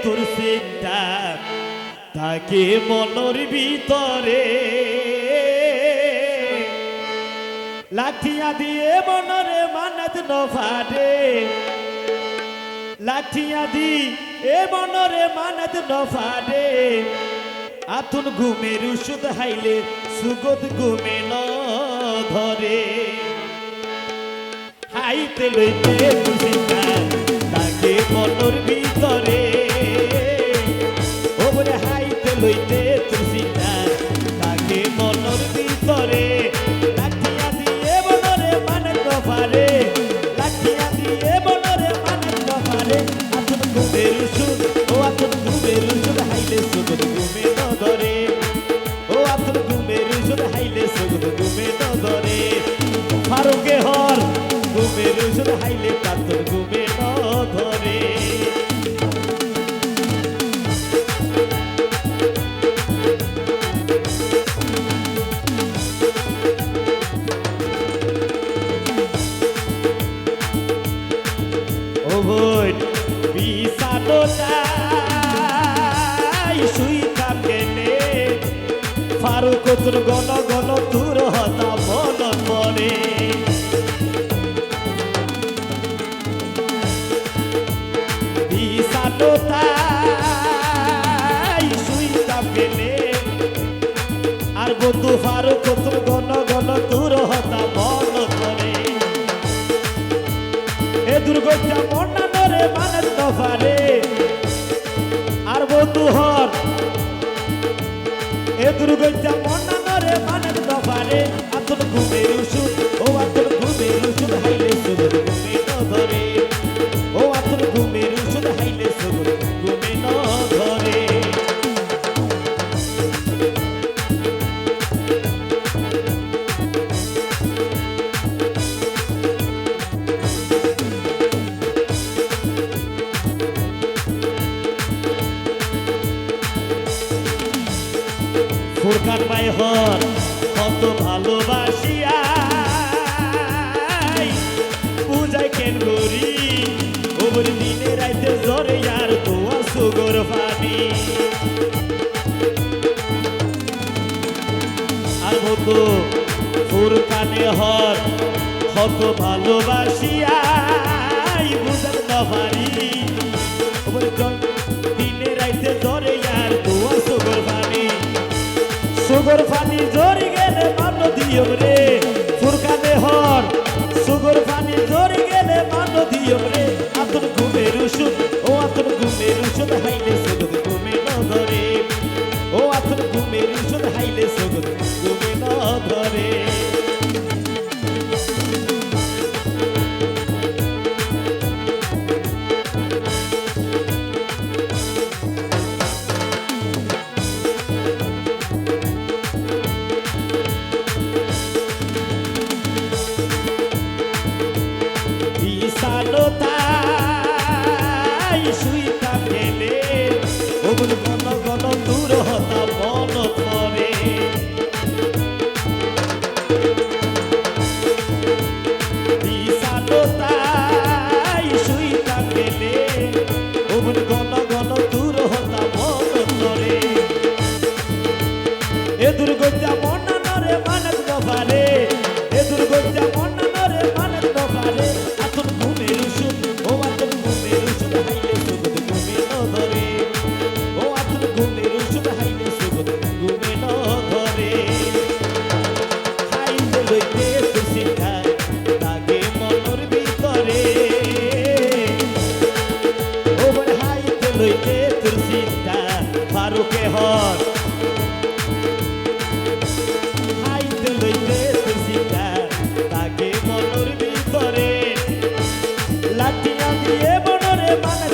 তোর চিন্তা তাকে মনের ভিতরে লাঠিয়া দিয়ে মনরে মানত নফারে লাঠিয়া দি এ মনরে মানত নফারে আতুন ঘুমের ওষুধ হাইলে সুগত ঘুমে ন ধরে হাইতে লইতে তুসিতা তাকে মনের ভিতরে ও বলে হাইতে লইতে তুসিতা তাকে মনের ভিতরে লাঠিয়া দিয়ে মনরে মানত নফারে লাঠিয়া দিয়ে মনরে মানত নফারে আতুন ঘুমের ওষুধ ও আতুন ঘুমের ওষুধ হাইলে সুগত ঘুমে ন ধরে ও আতুন ঘুমের ওষুধ হাইলে সুগত ঘুমে ন ধরে ফারুকে হর ঘুমের ওষুধ হাইলে কাতর ঘুমে ন ধরে ও বোন বিছানো তাই শুইতাম কেনে ফারুক তোর গণ গণ দূর হতা মন পরে বিছানো তাই শুইতাম কেনে আর বন্ধু ফারুক তোর গণ গণ দূর হতা মন পরে এ দুর্গত্যা মন্না নরে মানত নফারে আর বন্ধু হর এ দুর্গত্যা মন্না নরে মানত নফারে আতুন ঘুমের ওষুধ ও আতুন ঘুমের ওষুধ হাইলে সুগত ঘুমে ন ধরে ও আতুন ঘুমের ওষুধ হাইলে সুগত ঘুমে ন ধরে ফুরকান ভাই হর কত ভালোবাসিয়া পূজায় কেন করি ওর দিনে রাইতে জ্বরে আর তোয়া সুগর পানি আর বন্ধু ফুরকানে হর কত ভালোবাসিয়া বুঝাতে না পারি ওর দিনে রাইতে জ্বরে আর তোয়া সুগর পানি সুগর পানি জরি গেলে মান দিয়ম রে ফুরকানে হর সুগর পানি জরি গেলে মান দিয়ম রে আতুন ঘুমের ওষুধ ও আতুন ঘুমের ওষুধ হাইলে সুগত ঘুমে ন ধরে ও আতুন ঘুমের ওষুধ হাইলে সুগত ঘুমে ন ধরে বিছানো তাই শুইতাম গেলে ওগুলো ঘন ঘন দূর হতা মন পরে বিছানো তাই শুইতাম গেলে ওগুলো ঘন ঘন দূর হতা মন পরে এ দুর্গত্যা মন্না নরে মানত নফারে এ দুর্গত্যা মন্না নরে মানত নফারে আতুন ঘুমের ওষুধ ও আতুন ঘুমের ওষুধ হাইলে সুগত ঘুমে ন ধরে ও আতুন ঘুমের ওষুধ হাইলে সুগত ঘুমে ন ধরে হাইতে লইতে তোর চিন্তা তাকে মনের ভিতরে ও বলে হাইতে লইতে তোর চিন্তা ফারুকে হর হাইতে লইতে তোর চিন্তা তাকে মনের ভিতরে লাঠিয়া দিয়ে মনরে মানত